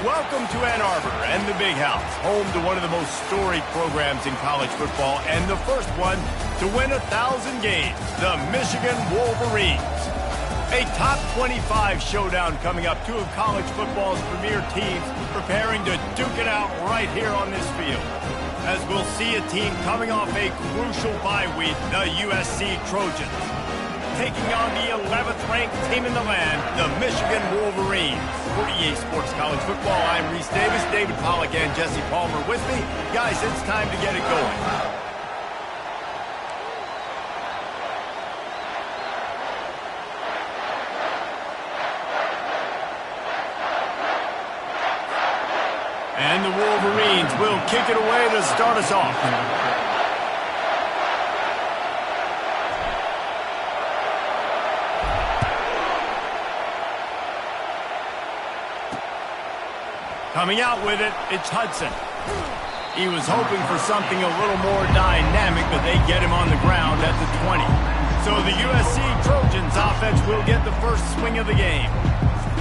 Welcome to Ann Arbor and the Big House, home to one of the most storied programs in college football and the first one to win 1,000 games, the Michigan Wolverines. A top 25 showdown coming up, two of college football's premier teams preparing to duke it out right here on this field. As we'll see a team coming off a crucial bye week, the USC Trojans, taking on the 11th ranked team in the land, the Michigan Wolverines. For EA Sports College Football, I'm Reese Davis, David Pollack, and Jesse Palmer with me. Guys, it's time to get it going. And the Wolverines will kick it away to start us off. Coming out with it, it's Hudson. He was hoping for something a little more dynamic, but they get him on the ground at the 20. So the USC Trojans offense will get the first swing of the game.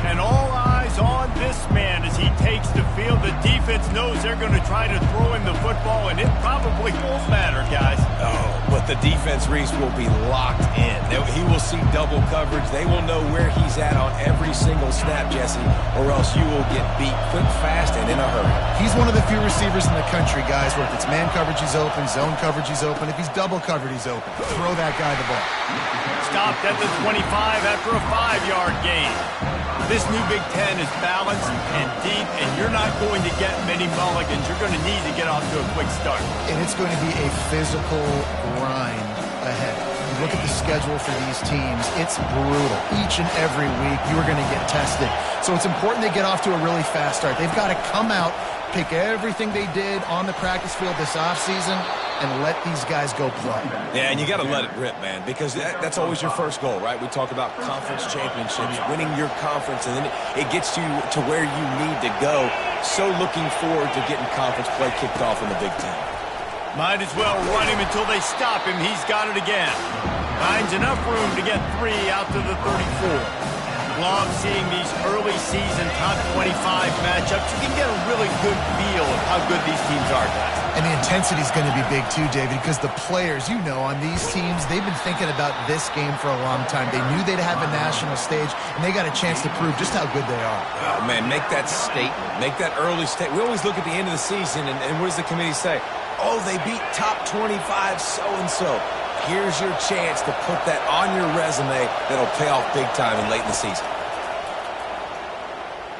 And all eyes on this man as he takes the field. The defense knows they're going to try to throw him the football, and it probably won't matter, guys. Oh, but the defense, Reese, will be locked in. He will see double coverage. They will know where he's at on every single snap, Jesse, or else you will get beat quick, fast, and in a hurry. He's one of the few receivers in the country, guys, where if it's man coverage, he's open, zone coverage, he's open. If he's double covered, he's open. Throw that guy the ball. Stopped at the 25 after a 5-yard gain. This new Big Ten is balanced and deep, and you're not going to get many mulligans. You're going to need to get off to a quick start. And it's going to be a physical grind ahead. You look at the schedule for these teams, it's brutal. Each and every week, you are going to get tested. So it's important they get off to a really fast start. They've got to come out, pick everything they did on the practice field this offseason, and let these guys go play. Yeah, and you got to let it rip, man, because that's always your first goal, right? We talk about conference championships, winning your conference, and then it gets you to where you need to go. So looking forward to getting conference play kicked off in the Big Ten. Might as well run him until they stop him. He's got it again. Finds enough room to get 3 out to the 34. Love seeing these early season top 25 matchups. You can get a really good feel of how good these teams are, guys. And the intensity is going to be big too, David, because the players, you know, on these teams, they've been thinking about this game for a long time. They knew they'd have a national stage, and they got a chance to prove just how good they are. Oh, man, make that statement. Make that early statement. We always look at the end of the season, and what does the committee say? Oh, they beat top 25 so-and-so. Here's your chance to put that on your resume that'll pay off big time and late in the season.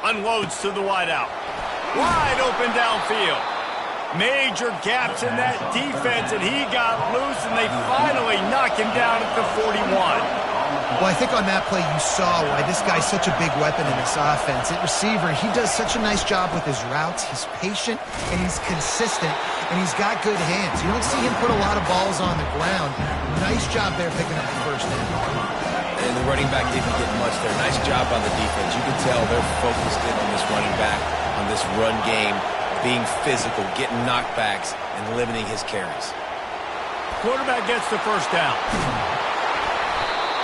Unloads to the wideout. Wide open downfield. Major gaps in that defense, and he got loose, and they finally knock him down at the 41. Well, I think on that play you saw why this guy's such a big weapon in this offense. At receiver, he does such a nice job with his routes. He's patient, and he's consistent, and he's got good hands. You don't see him put a lot of balls on the ground. Nice job there picking up the first down. And the running back didn't get much there. Nice job on the defense. You can tell they're focused in on this running back, on this run game, being physical, getting knockbacks, and limiting his carries. Quarterback gets the first down.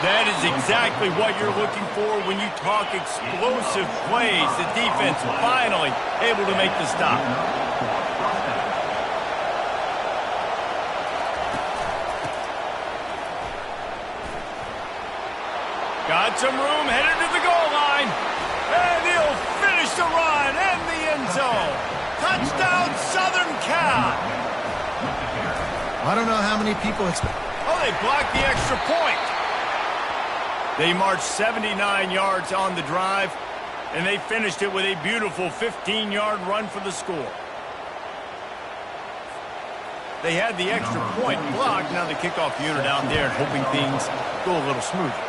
That is exactly what you're looking for when you talk explosive plays. The defense finally able to make the stop. Got some room, headed to the goal line. And he'll finish the run and the end zone. Touchdown, Southern Cal. I don't know how many people expect. Oh, they blocked the extra point. They marched 79 yards on the drive, and they finished it with a beautiful 15-yard run for the score. They had the extra point blocked. Now the kickoff unit down there hoping things go a little smoother.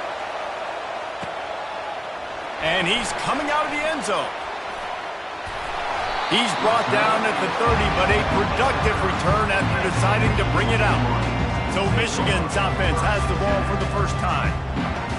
And he's coming out of the end zone. He's brought down at the 30, but a productive return after deciding to bring it out. So Michigan's offense has the ball for the first time.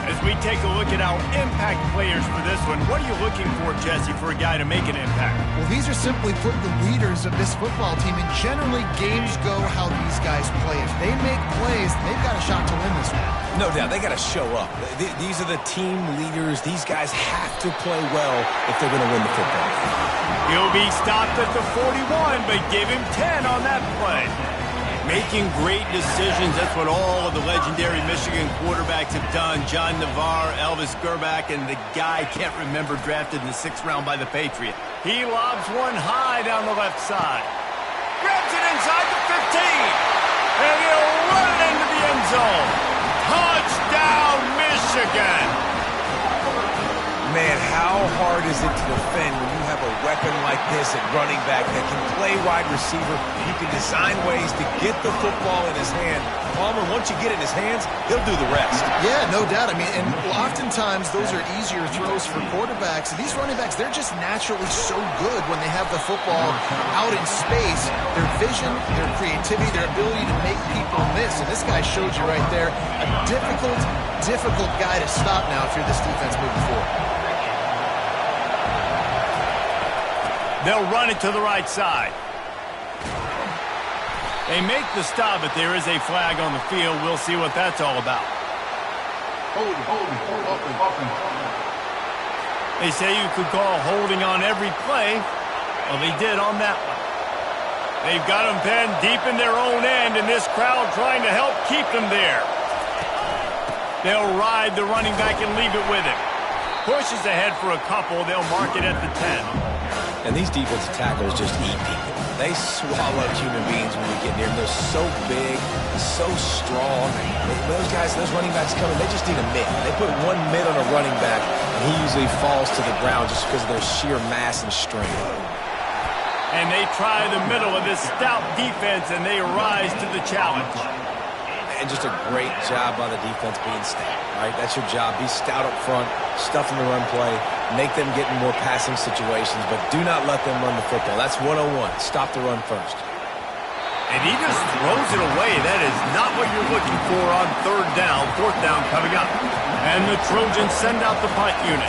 As we take a look at our impact players for this one, what are you looking for, Jesse, for a guy to make an impact? Well, these are simply put the leaders of this football team, and generally games go how these guys play. If they make plays, they've got a shot to win this one. No doubt, they got to show up. These are the team leaders. These guys have to play well if they're going to win the football. He'll be stopped at the 41, but give him 10 on that play. Making great decisions, that's what all of the legendary Michigan quarterbacks have done. John Navarre, Elvis Gerbach, and the guy I can't remember drafted in the 6th round by the Patriot. He lobs one high down the left side. Grabs it inside the 15. And he'll run it into the end zone. Touchdown, Michigan! Man, how hard is it to defend when you have a weapon like this at running back that can play wide receiver? You can design ways to get the football in his hand. Palmer, once you get it in his hands, he'll do the rest. Yeah, no doubt. I mean, and oftentimes those are easier throws for quarterbacks. These running backs, they're just naturally so good when they have the football out in space. Their vision, their creativity, their ability to make people miss. And this guy showed you right there, a difficult guy to stop now if you're this defense moving forward. They'll run it to the right side. They make the stop, but there is a flag on the field. We'll see what that's all about. They say you could call holding on every play. Well, they did on that one. They've got them pinned deep in their own end, and this crowd trying to help keep them there. They'll ride the running back and leave it with him. Pushes ahead for a couple. They'll mark it at the 10. And these defensive tackles just eat people. They swallow human beings when we get near them. They're so big, so strong. Those guys, those running backs coming, they just need a mid. They put one mid on a running back, and he usually falls to the ground just because of their sheer mass and strength. And they try the middle of this stout defense, and they rise to the challenge. And just a great job by the defense being stout, right? That's your job. Be stout up front, stuff in the run play, make them get in more passing situations, but do not let them run the football. That's 101. Stop the run first. And he just throws it away. That is not what you're looking for on 3rd down. 4th down coming up. And the Trojans send out the punt unit.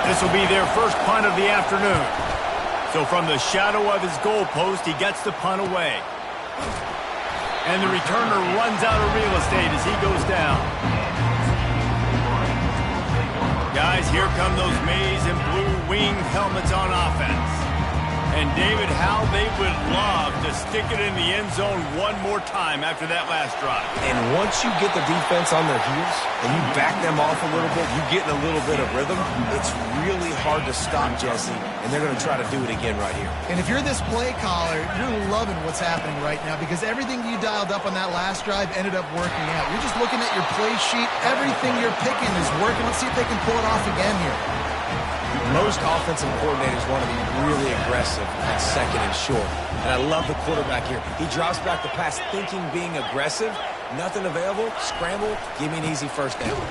This will be their first punt of the afternoon. So from the shadow of his goalpost, he gets the punt away. And the returner runs out of real estate as he goes down. Guys, here come those maize and blue winged helmets on offense. And David, how they would love to stick it in the end zone one more time after that last drive. And once you get the defense on their heels and you back them off a little bit, you get in a little bit of rhythm, it's really hard to stop, Jesse, and they're going to try to do it again right here. And if you're this play caller, you're loving what's happening right now because everything you dialed up on that last drive ended up working out. You're just looking at your play sheet. Everything you're picking is working. Let's see if they can pull it off again here. Most offensive coordinators want to be really aggressive on 2nd and short. And I love the quarterback here. He drops back the pass thinking being aggressive. Nothing available. Scramble. Give me an easy 1st down.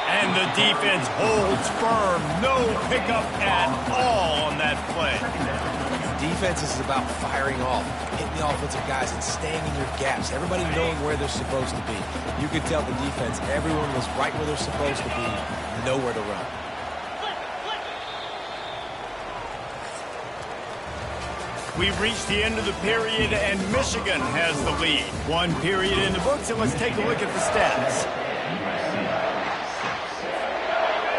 And the defense holds firm. No pickup at all on that play. Defense is about firing off, hitting the offensive guys, and staying in your gaps. Everybody knowing where they're supposed to be. You could tell the defense, everyone was right where they're supposed to be. Nowhere to run. We've reached the end of the period, and Michigan has the lead. 1 period in the books, and let's take a look at the stats.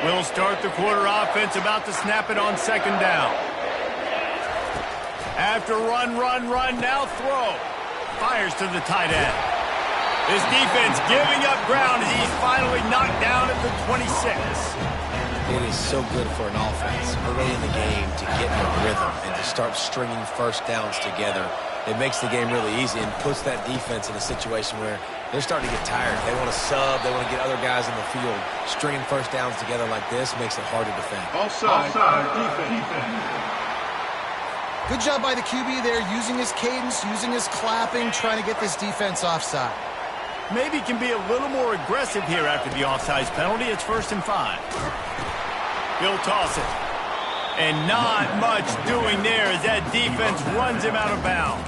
We'll start the quarter offense, about to snap it on 2nd down. After run, now throw. Fires to the tight end. This defense giving up ground as he's finally knocked down at the 26. It is so good for an offense early in the game to get in a rhythm and to start stringing 1st downs together. It makes the game really easy and puts that defense in a situation where they're starting to get tired. They want to sub. They want to get other guys in the field. Stringing 1st downs together like this makes it hard to defend. Offside defense. Good job by the QB there, using his cadence, using his clapping, trying to get this defense offside. Maybe can be a little more aggressive here after the offsides penalty. It's 1st and 5. He'll toss it. And not much doing there as that defense runs him out of bounds.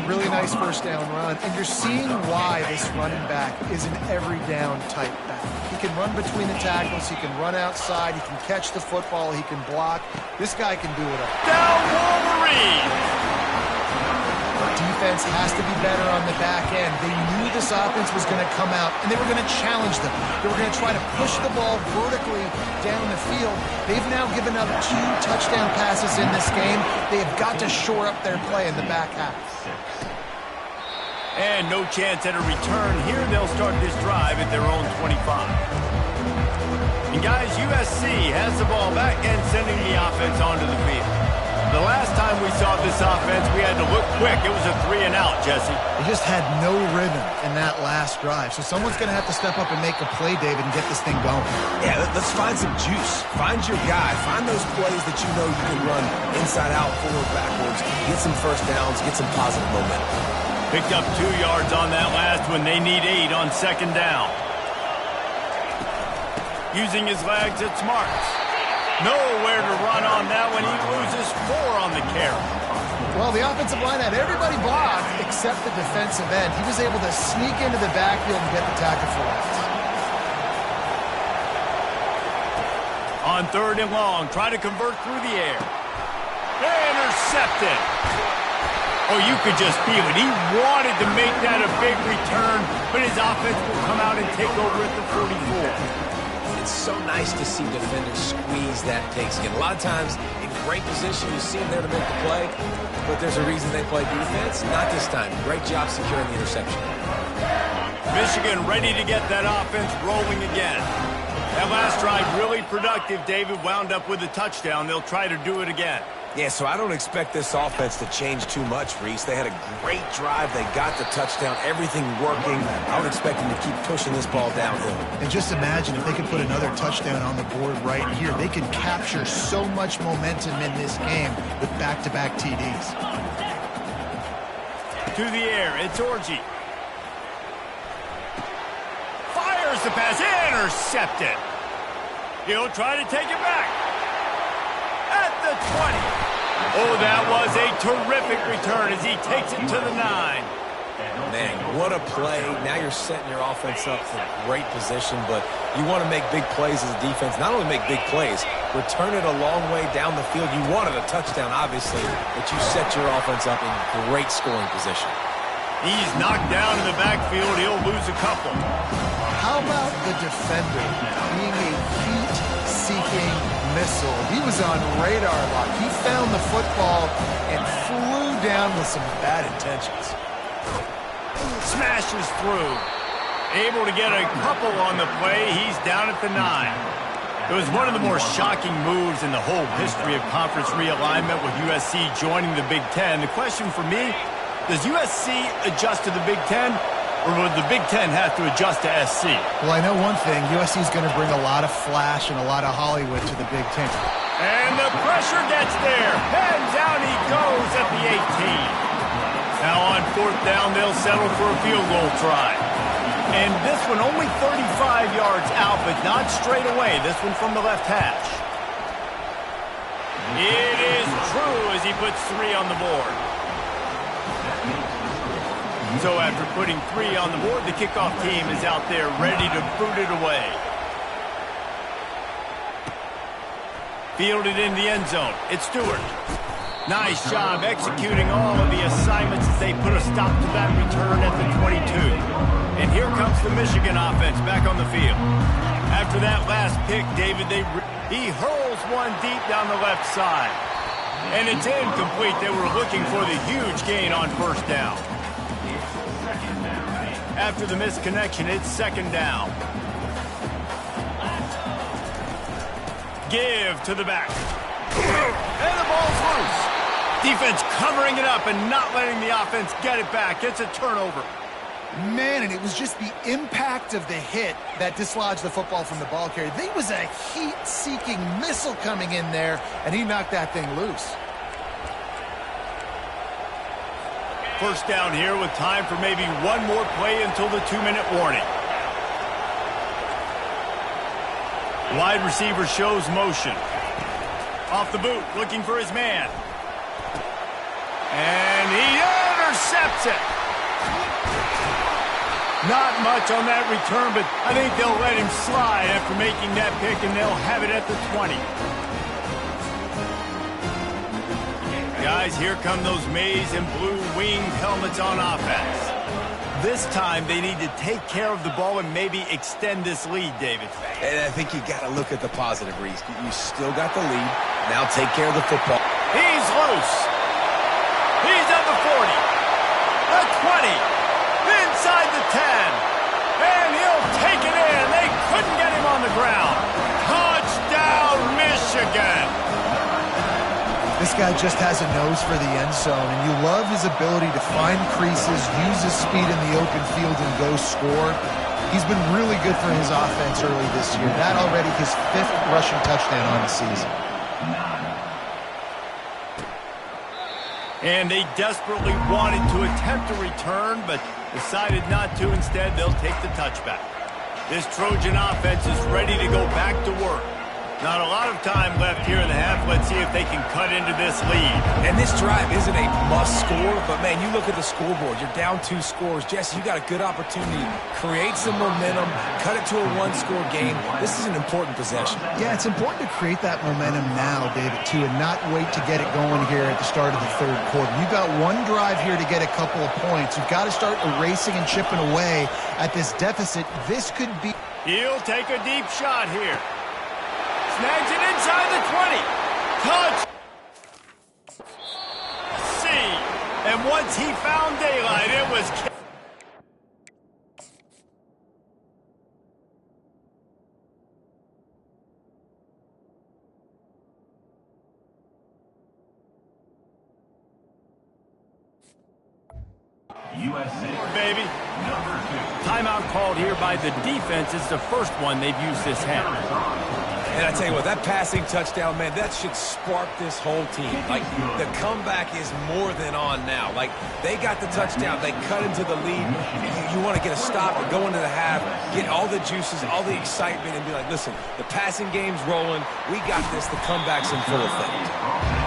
Really nice first down run. And you're seeing why this running back is an every down type back. He can run between the tackles. He can run outside. He can catch the football. He can block. This guy can do it all. Down Wolverine! Defense has to be better on the back end. They knew this offense was going to come out, and they were going to challenge them. They were going to try to push the ball vertically down the field. They've now given up 2 touchdown passes in this game. They have got to shore up their play in the back half. And no chance at a return here. They'll start this drive at their own 25. And guys, USC has the ball back and sending the offense onto the field. The last time we saw this offense, we had to look quick. It was a 3-and-out, Jesse. They just had no rhythm in that last drive. So someone's going to have to step up and make a play, David, and get this thing going. Yeah, let's find some juice. Find your guy. Find those plays that you know you can run inside out, forward, backwards. Get some first downs. Get some positive momentum. Picked up 2 yards on that last one. They need 8 on second down. Using his legs, it's Marks. Nowhere to run on that one. He loses 4 on the carry. Well, the offensive line had everybody blocked except the defensive end. He was able to sneak into the backfield and get the tackle for loss. On 3rd and long, try to convert through the air. Intercepted. Oh, you could just feel it. He wanted to make that a big return, but his offense will come out and take over at the 44. It's so nice to see defenders squeeze that pigskin. A lot of times, in great position, you see them there to make the play, but there's a reason they play defense. Not this time. Great job securing the interception. Michigan ready to get that offense rolling again. That last drive really productive. David wound up with a touchdown. They'll try to do it again. Yeah, so I don't expect this offense to change too much, Reese. They had a great drive. They got the touchdown. Everything working. I would expect them to keep pushing this ball downhill. And just imagine if they could put another touchdown on the board right here. They could capture so much momentum in this game with back-to-back TDs. To the air, it's Orji. Fires the pass, intercepted. He'll try to take it back. At the 20. Oh, that was a terrific return as he takes it to the 9. Man, what a play. Now you're setting your offense up for great position, but you want to make big plays as a defense. Not only make big plays, return it a long way down the field. You wanted a touchdown, obviously, but you set your offense up in great scoring position. He's knocked down in the backfield. He'll lose a couple. How about the defender being a heat-seeking missile? He was on radar lock. He found the football and flew down with some bad intentions. Smashes through. Able to get a couple on the play. He's down at the 9. It was one of the more shocking moves in the whole history of conference realignment with USC joining the Big Ten. The question for me, does USC adjust to the Big Ten, or would the Big Ten have to adjust to SC? Well, I know one thing. USC is going to bring a lot of flash and a lot of Hollywood to the Big Ten. And the pressure gets there. And down he goes at the 18. Now on 4th down, they'll settle for a field goal try. And this one only 35 yards out, but not straight away. This one from the left hash. It is true as he puts 3 on the board. So after putting 3 on the board, the kickoff team is out there ready to boot it away. Fielded in the end zone. It's Stewart. Nice job executing all of the assignments as they put a stop to that return at the 22. And here comes the Michigan offense back on the field. After that last pick, David, he hurls one deep down the left side. And it's incomplete. They were looking for the huge gain on 1st down. After the missed connection, it's 2nd down. Give to the back. And the ball's loose. Defense covering it up and not letting the offense get it back. It's a turnover. Man, and it was just the impact of the hit that dislodged the football from the ball carrier. There was a heat-seeking missile coming in there, and he knocked that thing loose. 1st down here with time for maybe one more play until the 2-minute warning. Wide receiver shows motion. Off the boot, looking for his man. And he intercepts it. Not much on that return, but I think they'll let him slide after making that pick, and they'll have it at the 20. Guys, here come those maize and blue winged helmets on offense. This time, they need to take care of the ball and maybe extend this lead, David. And I think you got to look at the positive, Reese. You still got the lead. Now take care of the football. He's loose. He's at the 40. The 20. Inside the 10. And he'll take it in. They couldn't get him on the ground. Touchdown, Michigan. This guy just has a nose for the end zone, and you love his ability to find creases, use his speed in the open field, and go score. He's been really good for his offense early this year. That already his 5th rushing touchdown on the season. And they desperately wanted to attempt a return, but decided not to. Instead, they'll take the touchback. This Trojan offense is ready to go back to work. Not a lot of time left here in the half. Let's see if they can cut into this lead. And this drive isn't a must score, but, man, you look at the scoreboard. You're down 2 scores. Jesse, you got a good opportunity. Create some momentum. Cut it to a 1-score game. This is an important possession. Yeah, it's important to create that momentum now, David, too, and not wait to get it going here at the start of the 3rd quarter. You've got one drive here to get a couple of points. You've got to start erasing and chipping away at this deficit. This could be... He'll take a deep shot here. Snags it inside the 20. Touch. See. And once he found daylight, it was... USA. Baby. Number 2. Timeout called here by the defense. It's the first one they've used this half. And I tell you what, that passing touchdown, man, that should spark this whole team. Like, the comeback is more than on now. Like, they got the touchdown. They cut into the lead. You want to get a stop or go into the half, get all the juices, all the excitement, and be like, listen, the passing game's rolling. We got this. The comeback's in full effect.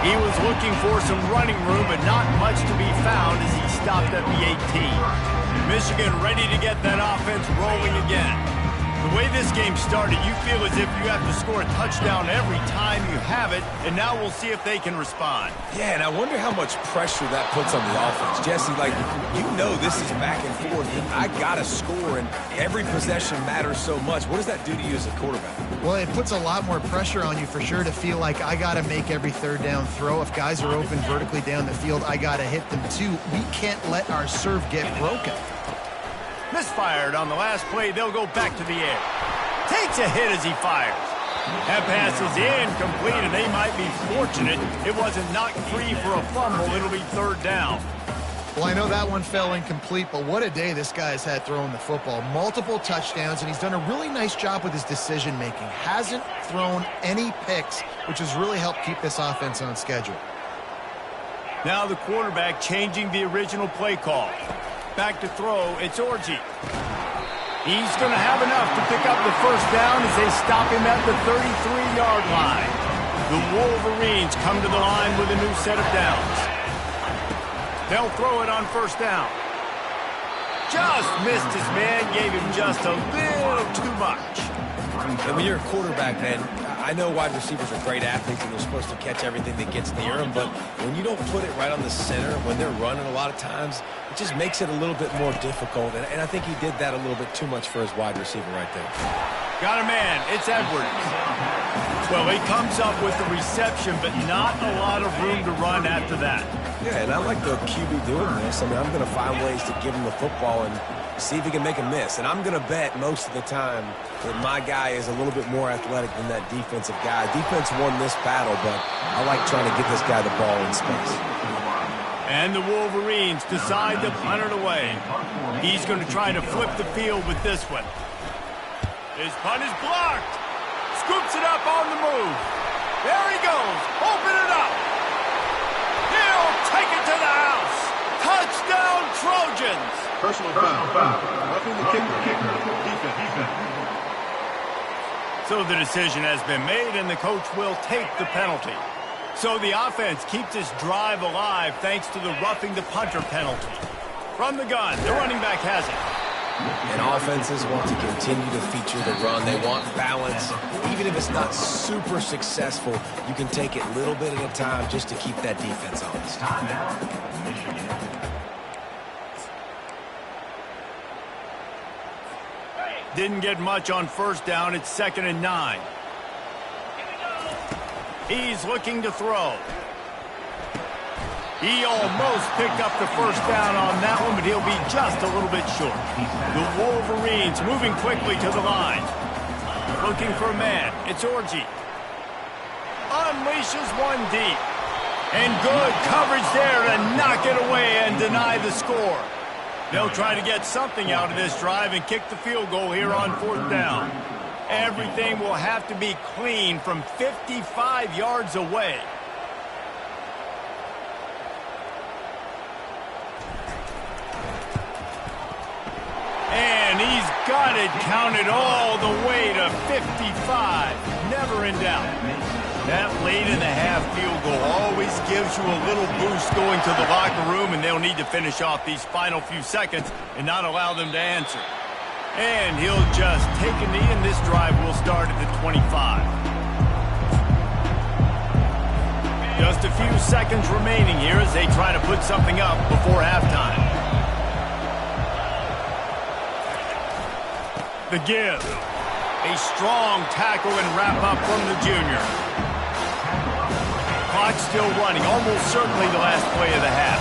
He was looking for some running room, but not much to be found as he stopped at the 18. Michigan ready to get that offense rolling again. The way this game started, you feel as if you have to score a touchdown every time you have it, and now we'll see if they can respond. Yeah, and I wonder how much pressure that puts on the offense. Jesse, like, you know this is back and forth, and I got to score, and every possession matters so much. What does that do to you as a quarterback? Well, it puts a lot more pressure on you for sure to feel like I got to make every 3rd down throw. If guys are open vertically down the field, I got to hit them too. We can't let our serve get broken. Misfired on the last play. They'll go back to the air. Takes a hit as he fires. That pass is incomplete, and they might be fortunate it wasn't knocked free for a fumble. It'll be 3rd down. Well, I know that one fell incomplete, but what a day this guy has had throwing the football. Multiple touchdowns, and he's done a really nice job with his decision-making. Hasn't thrown any picks, which has really helped keep this offense on schedule. Now the quarterback changing the original play call. Back to throw, it's Orji. He's going to have enough to pick up the 1st down as they stop him at the 33-yard line. The Wolverines come to the line with a new set of downs. They'll throw it on 1st down. Just missed his man, gave him just a little too much. And when you're a quarterback, man, I know wide receivers are great athletes and they're supposed to catch everything that gets near them, but when you don't put it right on the center, when they're running a lot of times, it just makes it a little bit more difficult, and I think he did that a little bit too much for his wide receiver right there. Got a man. It's Edwards. Well, he comes up with the reception, but not a lot of room to run after that. Yeah, and I like the QB doing this. I mean, I'm going to find ways to give him the football and see if he can make a miss. And I'm going to bet most of the time that my guy is a little bit more athletic than that defensive guy. Defense won this battle, but I like trying to get this guy the ball in space. And the Wolverines decide to punt it away. He's going to try to flip the field with this one. His punt is blocked. Scoops it up on the move. There he goes. Open it up. He'll take it to the house. Touchdown, Trojans. Personal foul. Roughing the kicker. Defense. So the decision has been made, and the coach will take the penalty. So the offense keeps this drive alive thanks to the roughing the punter penalty. From the gun, the running back has it. And offenses want to continue to feature the run. They want balance. Even if it's not super successful, you can take it little bit at a time just to keep that defense honest. Timeout, Michigan. Didn't get much on first down. It's 2nd and 9. He's looking to throw. He almost picked up the first down on that one, but he'll be just a little bit short. The Wolverines moving quickly to the line. Looking for a man. It's Orji. Unleashes one deep. And good coverage there to knock it away and deny the score. They'll try to get something out of this drive and kick the field goal here on 4th down. Everything will have to be clean from 55 yards away. And he's got it counted all the way to 55. Never in doubt. That late-in-the-half field goal always gives you a little boost going to the locker room, and they'll need to finish off these final few seconds and not allow them to answer. And he'll just take a knee, and this drive will start at the 25. Just a few seconds remaining here as they try to put something up before halftime. The give. A strong tackle and wrap up from the junior. Clock still running, almost certainly the last play of the half.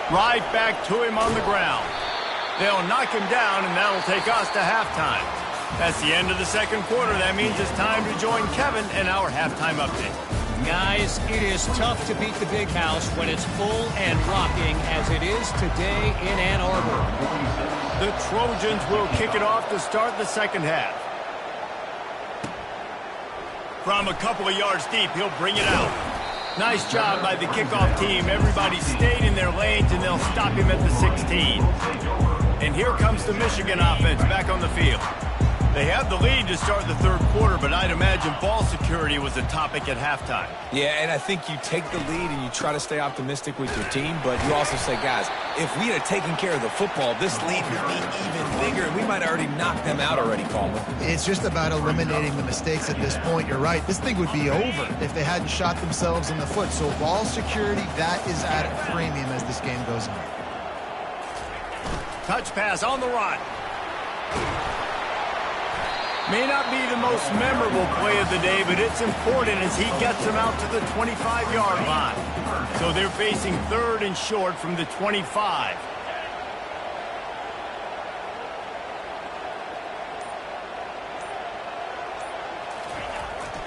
Right back to him on the ground. They'll knock him down, and that'll take us to halftime. That's the end of the second quarter. That means it's time to join Kevin in our halftime update. Guys, it is tough to beat the Big House when it's full and rocking as it is today in Ann Arbor. The Trojans will kick it off to start the second half. From a couple of yards deep, he'll bring it out. Nice job by the kickoff team. Everybody stayed in their lanes, and they'll stop him at the 16. And here comes the Michigan offense back on the field. They have the lead to start the third quarter, but I'd imagine ball security was a topic at halftime. Yeah, and I think you take the lead and you try to stay optimistic with your team, but you also say, guys, if we had taken care of the football, this lead would be even bigger, and we might have already knocked them out already, Coleman. It's just about eliminating the mistakes at this point. You're right. This thing would be over if they hadn't shot themselves in the foot. So ball security, that is at a premium as this game goes on. Touch pass on the run. May not be the most memorable play of the day, but it's important as he gets them out to the 25-yard line. So they're facing 3rd and short from the 25.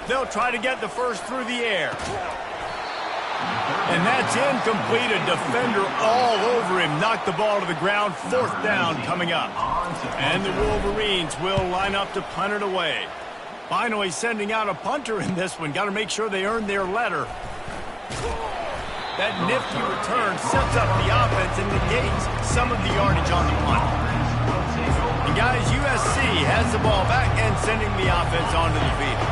They'll try to get the first through the air. And that's incomplete. A defender all over him. Knocked the ball to the ground. 4th down coming up. And the Wolverines will line up to punt it away. Finally sending out a punter in this one. Got to make sure they earn their letter. That nifty return sets up the offense and negates some of the yardage on the punt. And guys, USC has the ball back and sending the offense onto the field.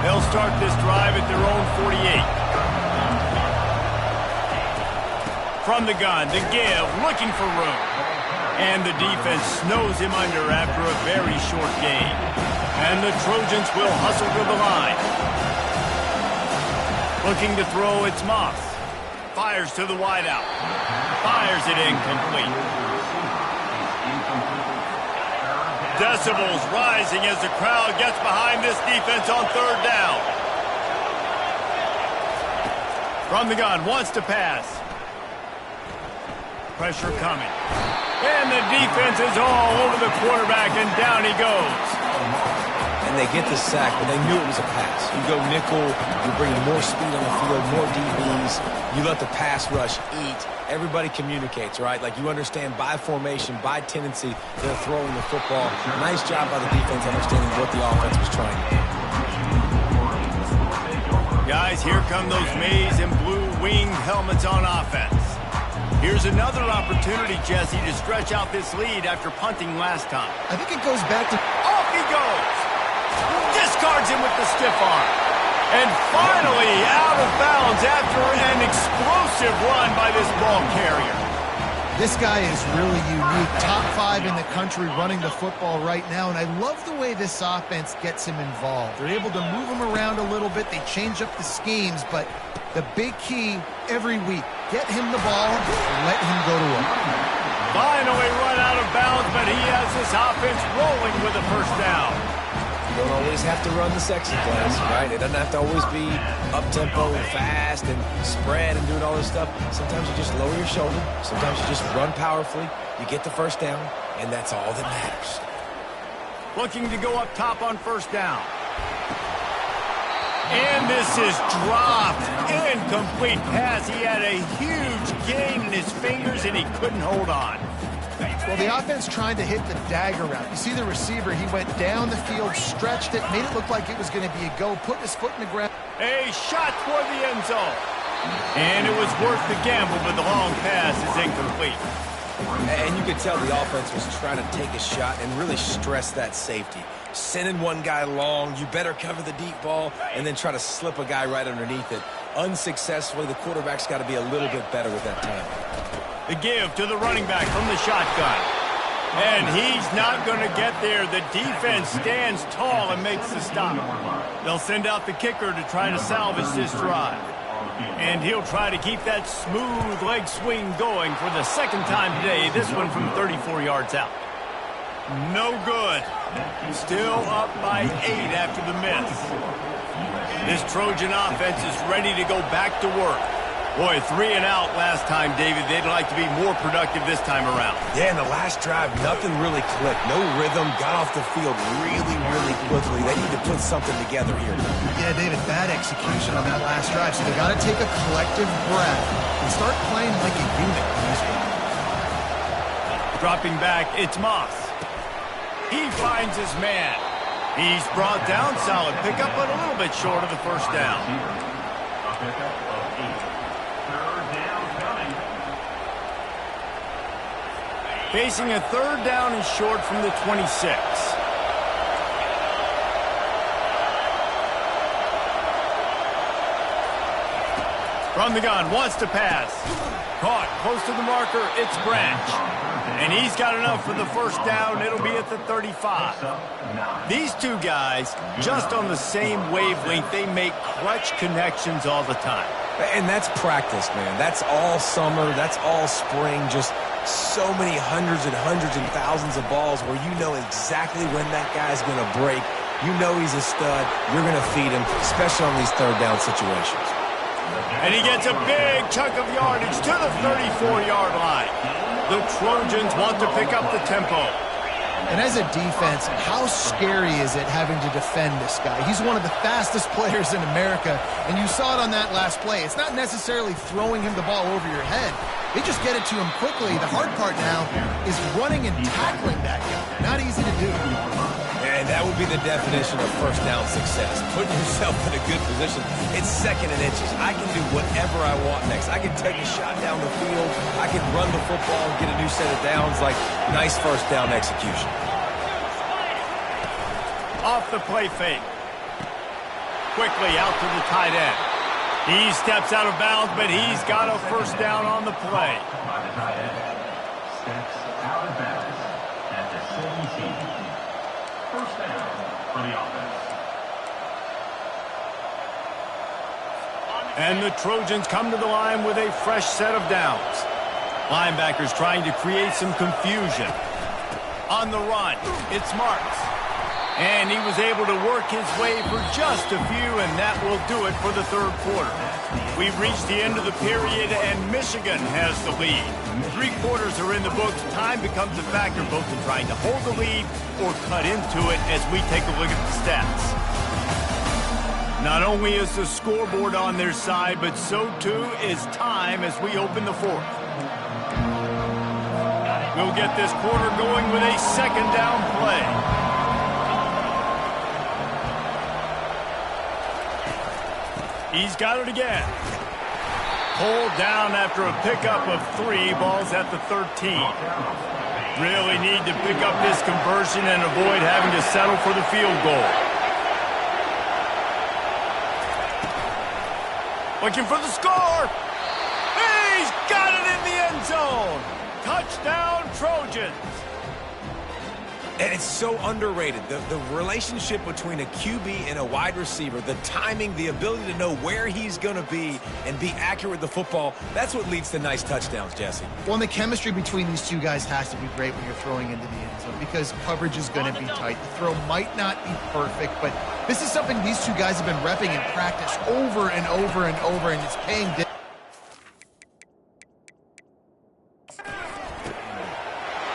They'll start this drive at their own 48. From the gun, the give, looking for room. And the defense snows him under after a very short gain. And the Trojans will hustle to the line. Looking to throw, it's Moss. Fires to the wideout. Fires it incomplete. Decibels rising as the crowd gets behind this defense on 3rd down. From the gun, wants to pass. Pressure coming. And the defense is all over the quarterback, and down he goes. And they get the sack, but they knew it was a pass. You go nickel, you bring more speed on the field, more DBs. You let the pass rush eat. Everybody communicates, right? Like you understand by formation, by tendency, they're throwing the football. Nice job by the defense understanding what the offense was trying to do. Guys, here come those maize and blue winged helmets on offense. Here's another opportunity, Jesse, to stretch out this lead after punting last time. I think it goes back to... Off he goes! Discards him with the stiff arm. And finally out of bounds after an explosive run by this ball carrier. This guy is really unique. Top 5 in the country running the football right now, and I love the way this offense gets him involved. They're able to move him around a little bit. They change up the schemes, but the big key every week, get him the ball, let him go to work. Finally run out of bounds, but he has this offense rolling with a first down. You don't always have to run the sexy plays, right? It doesn't have to always be up-tempo and fast and spread and doing all this stuff. Sometimes you just lower your shoulder. Sometimes you just run powerfully. You get the first down, and that's all that matters. Looking to go up top on first down. And this is dropped. Incomplete pass. He had a huge gain in his fingers, and he couldn't hold on. Well, the offense trying to hit the dagger route. You see the receiver, he went down the field, stretched it, made it look like it was going to be a go, put his foot in the ground. A shot toward the end zone. And it was worth the gamble, but the long pass is incomplete. And you could tell the offense was trying to take a shot and really stress that safety. Sending one guy long, you better cover the deep ball, and then try to slip a guy right underneath it. Unsuccessfully, the quarterback's got to be a little bit better with that time. The give to the running back from the shotgun. And he's not going to get there. The defense stands tall and makes the stop. They'll send out the kicker to try to salvage this drive. And he'll try to keep that smooth leg swing going for the second time today. This one from 34 yards out. No good. Still up by 8 after the miss. This Trojan offense is ready to go back to work. Boy, 3 and out last time, David. They'd like to be more productive this time around. Yeah, in the last drive, nothing really clicked. No rhythm. Got off the field really, really quickly. They need to put something together here. Yeah, David, bad execution on that last drive. So they got to take a collective breath and start playing like a unit. Dropping back, it's Moss. He finds his man. He's brought down. Solid pickup, but a little bit short of the first down. Facing a third down and short from the 26. From the gun, wants to pass. Caught, close to the marker, it's Branch. And he's got enough for the first down. It'll be at the 35. These two guys, just on the same wavelength, they make clutch connections all the time. And that's practice, man. That's all summer. That's all spring. Just so many hundreds and thousands of balls where you know exactly when that guy's going to break. You know he's a stud. You're going to feed him, especially on these third down situations. And he gets a big chunk of yardage to the 34-yard line. The Trojans want to pick up the tempo. And as a defense, how scary is it having to defend this guy? He's one of the fastest players in America, and you saw it on that last play. It's not necessarily throwing him the ball over your head. They just get it to him quickly. The hard part now is running and tackling that guy. Not easy to do. And that would be the definition of first down success. Putting yourself in a good position. It's second and inches. I can do whatever I want next. I can take a shot down the field. I can run the football and get a new set of downs. Like, nice first down execution. Off the play fake. Quickly out to the tight end. He steps out of bounds, but he's got a first down on the play. Steps out of bounds at the 17. First down for the offense. And the Trojans come to the line with a fresh set of downs. Linebackers trying to create some confusion. On the run, it's Marks. And he was able to work his way for just a few, and that will do it for the third quarter. We've reached the end of the period, and Michigan has the lead. 3 quarters are in the books. Time becomes a factor both in trying to hold the lead or cut into it as we take a look at the stats. Not only is the scoreboard on their side, but so too is time as we open the fourth. We'll get this quarter going with a second down play. He's got it again. Pulled down after a pickup of 3 balls at the 13. Really need to pick up this conversion and avoid having to settle for the field goal. Looking for the score. He's got it in the end zone. Touchdown, Trojans. And it's so underrated. The relationship between a QB and a wide receiver, the timing, the ability to know where he's going to be and be accurate with the football, that's what leads to nice touchdowns, Jesse. Well, and the chemistry between these two guys has to be great when you're throwing into the end zone because coverage is going to be tight. The throw might not be perfect, but this is something these two guys have been repping in practice over and over and over, and it's paying dividends.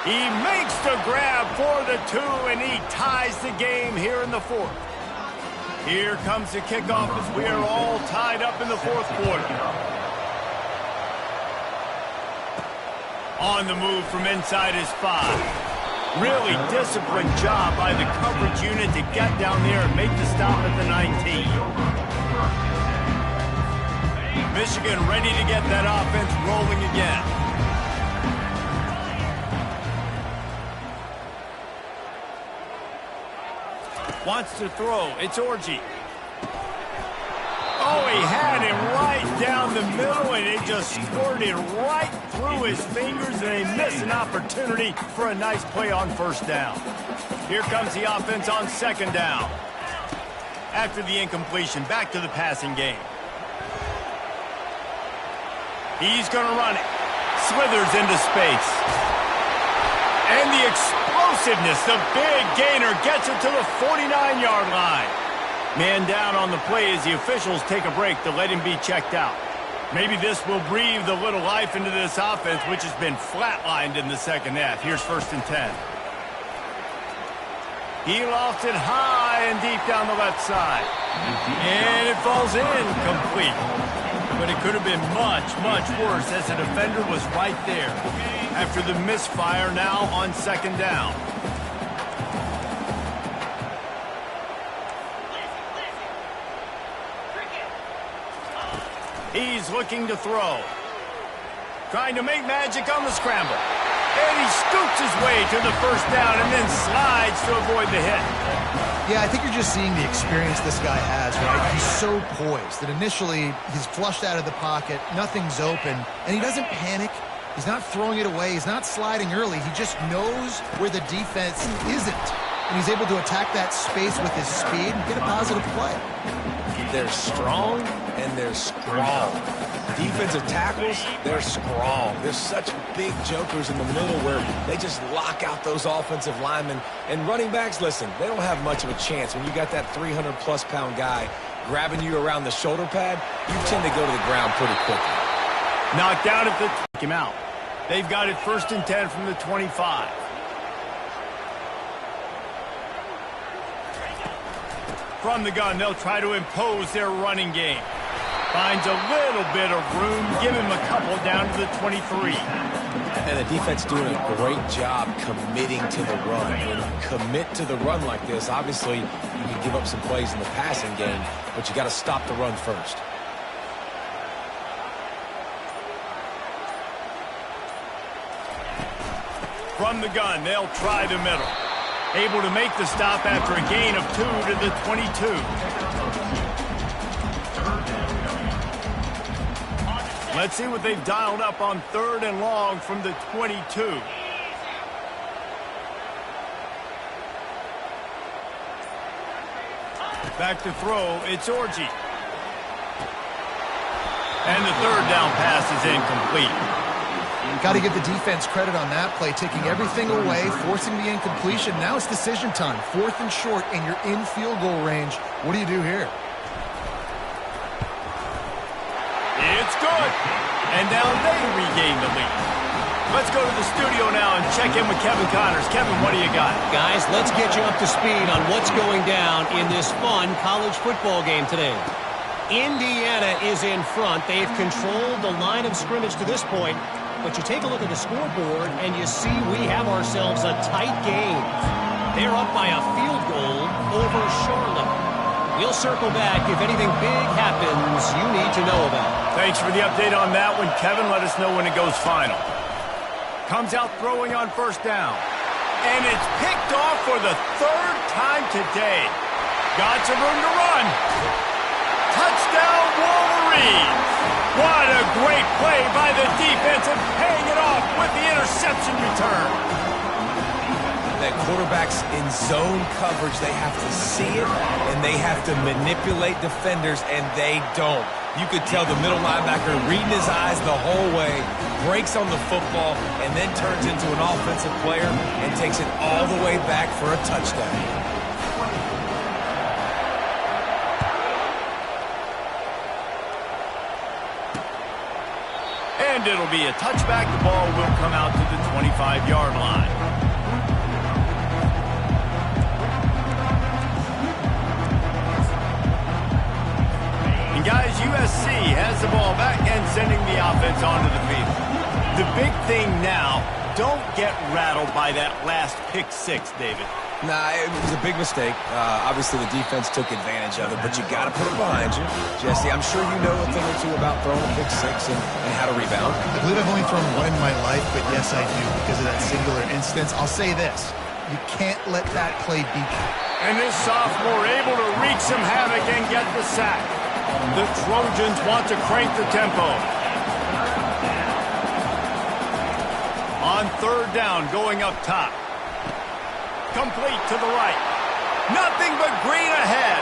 He makes the grab for the 2, and he ties the game here in the 4th. Here comes the kickoff as we are all tied up in the 4th quarter. On the move from inside his 5. Really disciplined job by the coverage unit to get down there and make the stop at the 19. Michigan ready to get that offense rolling again. Wants to throw. It's Orji. Oh, he had him right down the middle, and it just squirted right through his fingers, and they missed an opportunity for a nice play on 1st down. Here comes the offense on 2nd down. After the incompletion, back to the passing game. He's going to run it. Slithers into space. And the explosiveness, the big gainer gets it to the 49-yard line. Man down on the play as the officials take a break to let him be checked out. Maybe this will breathe a little life into this offense, which has been flatlined in the 2nd half. Here's 1st and 10. He lofts it high and deep down the left side. And it falls in complete. But it could have been much, much worse as the defender was right there. After the misfire, now on 2nd down. He's looking to throw. Trying to make magic on the scramble. And he scoops his way to the 1st down and then slides to avoid the hit. Yeah, I think you're just seeing the experience this guy has, right? He's so poised that initially he's flushed out of the pocket, nothing's open, and he doesn't panic. He's not throwing it away. He's not sliding early. He just knows where the defense isn't, and he's able to attack that space with his speed and get a positive play. They're strong and they're strong. Defensive tackles, they're strong. There's such big jokers in the middle where they just lock out those offensive linemen. And running backs, listen, they don't have much of a chance. When you got that 300-plus pound guy grabbing you around the shoulder pad, you tend to go to the ground pretty quickly. Knocked out at the take him out. They've got it 1st and 10 from the 25. From the gun, they'll try to impose their running game. Finds a little bit of room, give him a couple down to the 23. And the defense doing a great job committing to the run. When you commit to the run like this, obviously you can give up some plays in the passing game, but you got to stop the run first. From the gun, they'll try the middle. Able to make the stop after a gain of 2 to the 22. Let's see what they've dialed up on 3rd and long from the 22. Back to throw, it's Orji. And the 3rd down pass is incomplete. Got to give the defense credit on that play, taking everything away, forcing the incompletion. Now it's decision time. 4th and short, and you're in field goal range. What do you do here? It's good. And now they regain the lead. Let's go to the studio now and check in with Kevin Connors. Kevin, what do you got? Guys, let's get you up to speed on what's going down in this fun college football game today. Indiana is in front. They've controlled the line of scrimmage to this point. But you take a look at the scoreboard, and you see we have ourselves a tight game. They're up by a field goal over Charlotte. We'll circle back if anything big happens you need to know about. Thanks for the update on that one, Kevin. Let us know when it goes final. Comes out throwing on 1st down. And it's picked off for the 3rd time today. Got some room to run. Touchdown. Touchdown, Wolverines! What a great play by the defense and paying it off with the interception return. That quarterback's in zone coverage. They have to see it, and they have to manipulate defenders, and they don't. You could tell the middle linebacker reading his eyes the whole way, breaks on the football, and then turns into an offensive player and takes it all the way back for a touchdown. And it'll be a touchback. The ball will come out to the 25-yard line. And guys, USC has the ball back and sending the offense onto the field. The big thing now, don't get rattled by that last pick six, David. Nah, it was a big mistake. Obviously, the defense took advantage of it, but you got to put it behind you. Jesse, I'm sure you know a thing or two about throwing a pick six and how to rebound. I believe I've only thrown one in my life, but yes, I do because of that singular instance. I'll say this. You can't let that play beat you. And this sophomore able to wreak some havoc and get the sack. The Trojans want to crank the tempo. On third down, going up top. Complete to the right. Nothing but green ahead.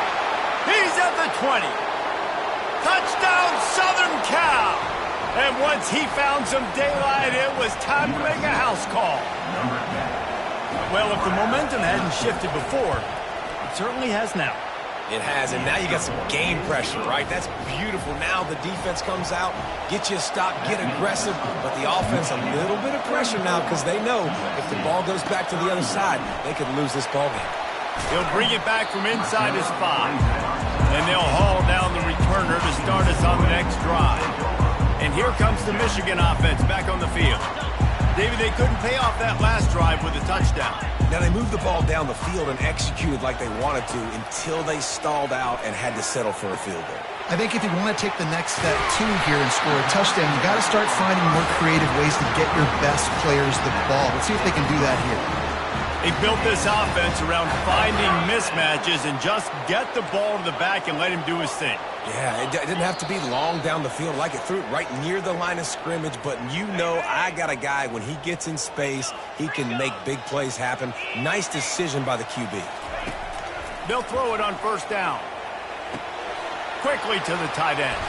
He's at the 20. Touchdown, Southern Cal. And once he found some daylight, it was time to make a house call. Well, if the momentum hadn't shifted before, it certainly has now. It has, and now you got some game pressure, right? That's beautiful. Now the defense comes out, get you a stop, get aggressive, but the offense a little bit of pressure now because they know if the ball goes back to the other side, they could lose this ball game. He'll bring it back from inside his 5, and they'll haul down the returner to start us on the next drive. And here comes the Michigan offense back on the field. David, they couldn't pay off that last drive with a touchdown. Now, they moved the ball down the field and executed like they wanted to until they stalled out and had to settle for a field goal. I think if you want to take the next step, too, here and score a touchdown, you got to start finding more creative ways to get your best players the ball. Let's see if they can do that here. They built this offense around finding mismatches and just get the ball to the back and let him do his thing. Yeah, it didn't have to be long down the field. Like it threw it right near the line of scrimmage, but you know I got a guy, when he gets in space, he can make big plays happen. Nice decision by the QB. They'll throw it on first down. Quickly to the tight end.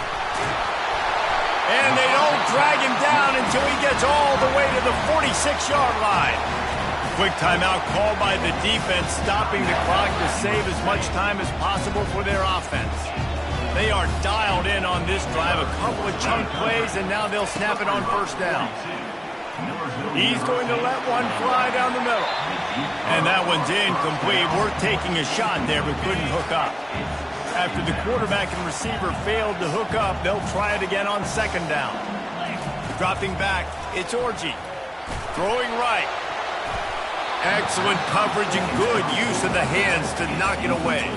And they don't drag him down until he gets all the way to the 46-yard line. Quick timeout called by the defense, stopping the clock to save as much time as possible for their offense. They are dialed in on this drive, a couple of chunk plays, and now they'll snap it on first down. He's going to let one fly down the middle. And that one's incomplete. We're taking a shot there, but couldn't hook up. After the quarterback and receiver failed to hook up, they'll try it again on second down. Dropping back, it's Orji. Throwing right. Excellent coverage and good use of the hands to knock it away.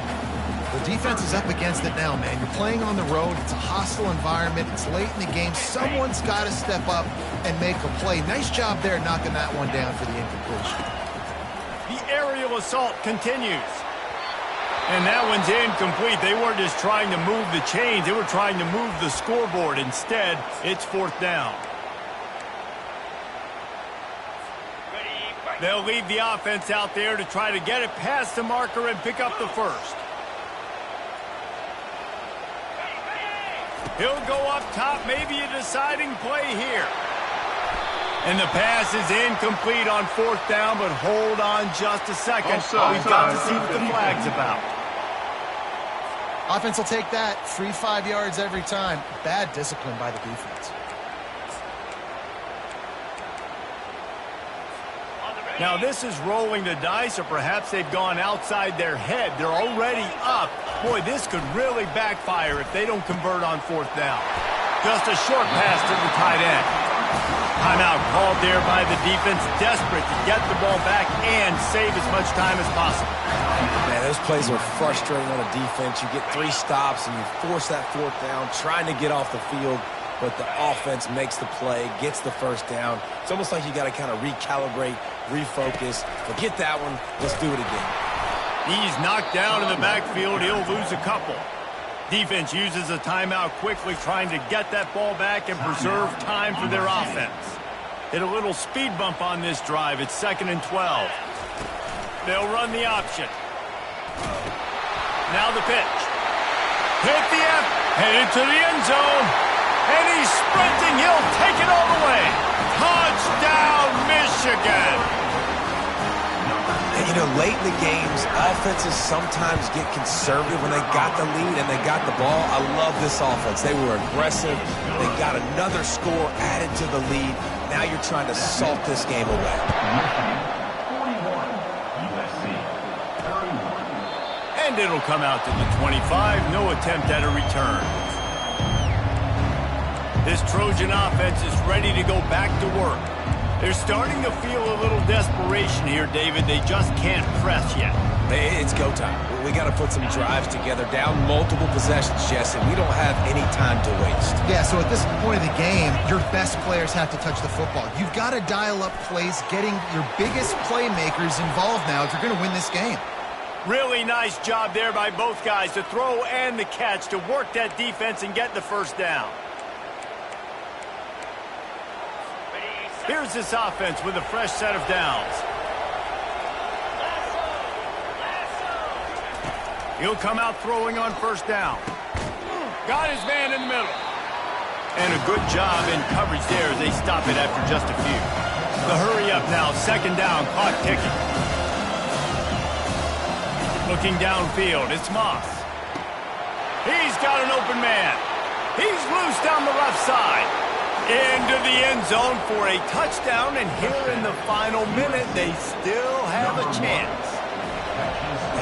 The defense is up against it now, man. You're playing on the road. It's a hostile environment. It's late in the game. Someone's got to step up and make a play. Nice job there knocking that one down for the incompletion. The aerial assault continues. And that one's incomplete. They weren't just trying to move the chains. They were trying to move the scoreboard. Instead, it's fourth down. They'll leave the offense out there to try to get it past the marker and pick up the first. He'll go up top, maybe a deciding play here. And the pass is incomplete on fourth down, but hold on just a second. We've got to see what the flag's about. Offense will take that. Free 5 yards every time. Bad discipline by the defense. Now, this is rolling the dice, or perhaps they've gone outside their head. They're already up. Boy, this could really backfire if they don't convert on fourth down. Just a short pass to the tight end. Timeout called there by the defense, desperate to get the ball back and save as much time as possible. Man, those plays are frustrating on a defense. You get 3 stops and you force that fourth down, trying to get off the field, but the offense makes the play, gets the first down. It's almost like you got to kind of recalibrate, refocus. Forget that one. Let's do it again. He's knocked down in the backfield. He'll lose a couple. Defense uses a timeout quickly, trying to get that ball back and preserve time for their offense. Hit a little speed bump on this drive. It's 2nd and 12. They'll run the option. Now the pitch. Hit the F, headed to the end zone. And he's sprinting. He'll take it all the way. Touchdown, Michigan. And, you know, late in the games, offenses sometimes get conservative when they got the lead and they got the ball. I love this offense. They were aggressive. They got another score added to the lead. Now you're trying to salt this game away. 41, USC 31. And it'll come out to the 25. No attempt at a return. This Trojan offense is ready to go back to work. They're starting to feel a little desperation here, David. They just can't press yet. It's go time. We got to put some drives together, down multiple possessions, Jesse. We don't have any time to waste. Yeah, so at this point of the game, your best players have to touch the football. You've got to dial up plays, getting your biggest playmakers involved now if you're going to win this game. Really nice job there by both guys, to throw and the catch, to work that defense and get the first down. Here's this offense with a fresh set of downs. He'll come out throwing on first down. Got his man in the middle. And a good job in coverage there as they stop it after just a few. The hurry up now, 2nd down, clock ticking. Looking downfield, it's Moss. He's got an open man. He's loose down the left side. Into the end zone for a touchdown, and here in the final minute, they still have a chance.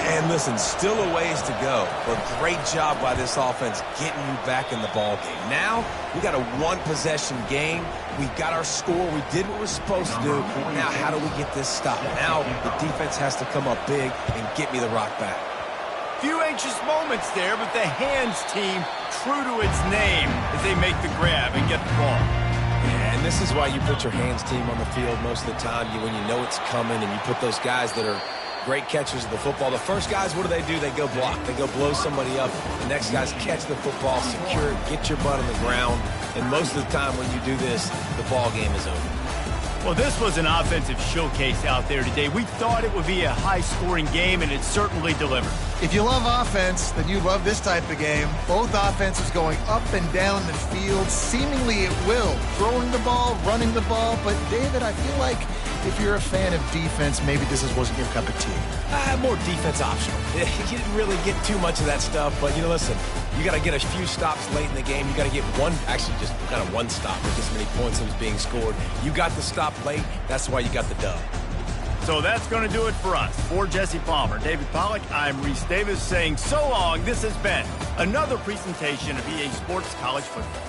And listen, still a ways to go, but great job by this offense getting you back in the ball game. Now, we got a one-possession game. We got our score. We did what we're supposed to do. Now, how do we get this stop? Now, the defense has to come up big and get me the rock back. Few anxious moments there, but the hands team true to its name as they make the grab and get the ball. Yeah, and this is why you put your hands team on the field most of the time. When you know it's coming, and you put those guys that are great catchers of the football. The first guys, what do? They go block. They go blow somebody up. The next guys catch the football, secure it, get your butt on the ground. And most of the time when you do this, the ball game is over. Well, this was an offensive showcase out there today. We thought it would be a high-scoring game, and it certainly delivered. If you love offense, then you love this type of game. Both offenses going up and down the field, seemingly at will. Throwing the ball, running the ball. But, David, I feel like if you're a fan of defense, maybe this wasn't your cup of tea. More defense optional. You didn't really get too much of that stuff, but, you know, listen, you got to get a few stops late in the game. You got to get one, actually just kind of one stop to get as many points as was being scored. You got the stop late. That's why you got the dub. So that's going to do it for us. For Jesse Palmer, David Pollack, I'm Reese Davis saying so long. This has been another presentation of EA Sports College Football.